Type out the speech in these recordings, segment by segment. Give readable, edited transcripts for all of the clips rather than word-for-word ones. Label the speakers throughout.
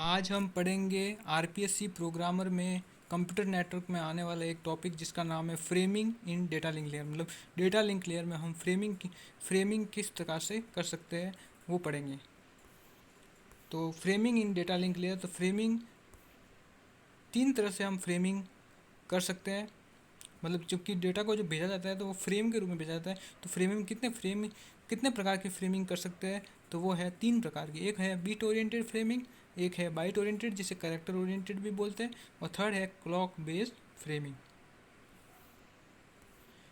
Speaker 1: आज हम पढ़ेंगे आरपीएससी प्रोग्रामर में कंप्यूटर नेटवर्क में आने वाला एक टॉपिक जिसका नाम है फ्रेमिंग इन डेटा लिंक लेयर। मतलब डेटा लिंक लेयर में हम फ्रेमिंग किस प्रकार से कर सकते हैं वो पढ़ेंगे। तो फ्रेमिंग इन डेटा लिंक लेयर, तो फ्रेमिंग तीन तरह से हम फ्रेमिंग कर सकते हैं। मतलब जबकि डेटा को जो भेजा जाता है तो वो फ्रेम के रूप में भेजा जाता है। तो फ्रेमिंग कितने प्रकार की फ्रेमिंग कर सकते हैं, तो वो है तीन प्रकार की। एक है बीट ओरिएंटेड फ्रेमिंग, एक है बाइट ओरिएंटेड जिसे कैरेक्टर ओरिएंटेड भी बोलते हैं, और थर्ड है क्लॉक बेस्ड फ्रेमिंग।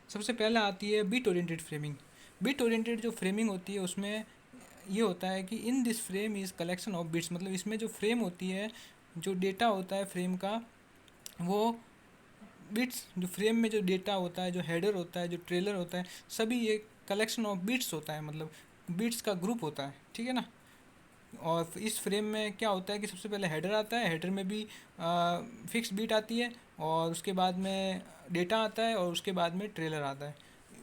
Speaker 1: सबसे पहले आती है bit oriented framing. Bit oriented जो फ्रेमिंग होती है उसमें ये होता है कि in this frame is collection of bits. मतलब इसमें जो फ्रेम होती है, जो डेटा होता है फ्रेम का, वो बिट्स, जो फ्रेम में जो डेटा होता है, जो हेडर होता है, जो ट्रेलर होता है, सभी ये कलेक्शन ऑफ बिट्स होता है। मतलब बिट्स का ग्रुप होता है, ठीक है ना। और इस फ्रेम में क्या होता है कि सबसे पहले हेडर आता है, हेडर में भी फिक्स बीट आती है, और उसके बाद में डेटा आता है, और उसके बाद में ट्रेलर आता है।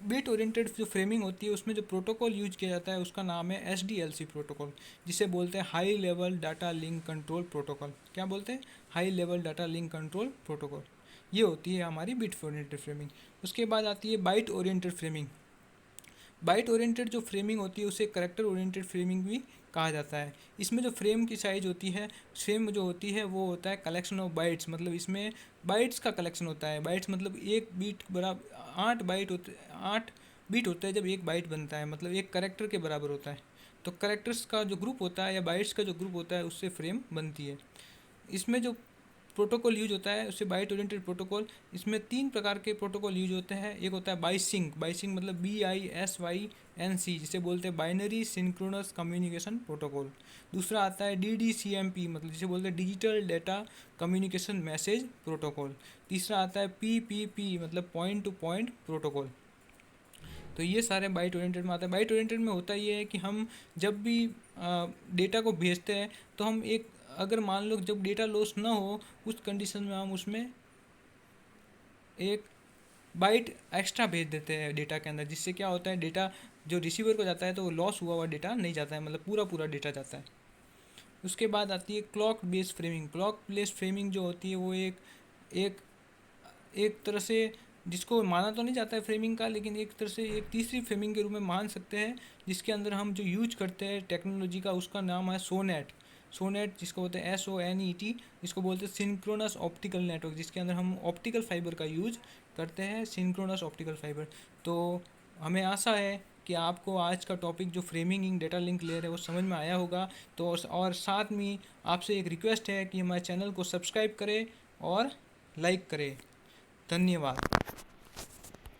Speaker 1: बीट ओरिएंटेड जो फ्रेमिंग होती है उसमें जो प्रोटोकॉल यूज किया जाता है उसका नाम है एसडीएलसी प्रोटोकॉल, जिसे बोलते हैं high level data link control protocol. क्या बोलते हैं? High level data link control protocol. ये होती है हमारी बीट ओरिएंटेड फ्रेमिंग। उसके बाद आती है byte oriented framing. Byte oriented जो फ्रेमिंग होती है उसे करेक्टर ओरिएंटेड फ्रेमिंग भी कहा जाता है। इसमें जो फ्रेम की साइज होती है, फ्रेम जो होती है वो होता है कलेक्शन ऑफ बाइट्स। मतलब इसमें बाइट्स का कलेक्शन होता है। बाइट्स मतलब एक बीट बराबर 8 बीट होते हैं जब एक बाइट बनता है, मतलब एक करेक्टर के बराबर होता है। तो करेक्टर्स का जो ग्रुप होता है या बाइट्स का जो ग्रुप होता है उससे फ्रेम बनती है। इसमें जो प्रोटोकॉल यूज होता है उससे बाइट ओरिएंटेड प्रोटोकॉल। इसमें तीन प्रकार के प्रोटोकॉल यूज होते हैं। एक होता है बाइसिंक, बाइसिंक मतलब BISYNC, जिसे बोलते हैं बाइनरी सिंक्रोनस कम्युनिकेशन प्रोटोकॉल। दूसरा आता है DDCMP, मतलब जिसे बोलते हैं digital data communication message protocol. तीसरा आता है PPP, मतलब पॉइंट टू पॉइंट प्रोटोकॉल। तो ये सारे बाइट ओरिएंटेड में आता है। बाइट ओरिएंटेड में होता ये है कि हम जब भी डेटा को भेजते हैं तो हम एक, अगर मान लो जब डेटा लॉस ना हो उस कंडीशन में हम उसमें एक बाइट एक्स्ट्रा भेज देते हैं डेटा के अंदर, जिससे क्या होता है डेटा जो रिसीवर को जाता है तो वो लॉस हुआ हुआ डेटा नहीं जाता है, मतलब पूरा पूरा डेटा जाता है। उसके बाद आती है clock based framing. Clock based framing जो होती है वो एक एक तरह से, जिसको माना तो नहीं जाता है फ्रेमिंग का, लेकिन एक तरह से एक तीसरी फ्रेमिंग के रूप में मान सकते हैं, जिसके अंदर हम जो यूज करते हैं टेक्नोलॉजी का उसका नाम है सोनेट। सोनेट जिसको बोलते हैं SONET, जिसको बोलते हैं सिंक्रोनस ऑप्टिकल नेटवर्क, जिसके अंदर हम ऑप्टिकल फाइबर का यूज करते हैं, सिंक्रोनस ऑप्टिकल फाइबर। तो हमें आशा है कि आपको आज का टॉपिक जो फ्रेमिंग इन डेटा लिंक लेयर है वो समझ में आया होगा। तो और साथ में आपसे एक रिक्वेस्ट है कि हमारे चैनल को सब्सक्राइब करें और लाइक करें। धन्यवाद।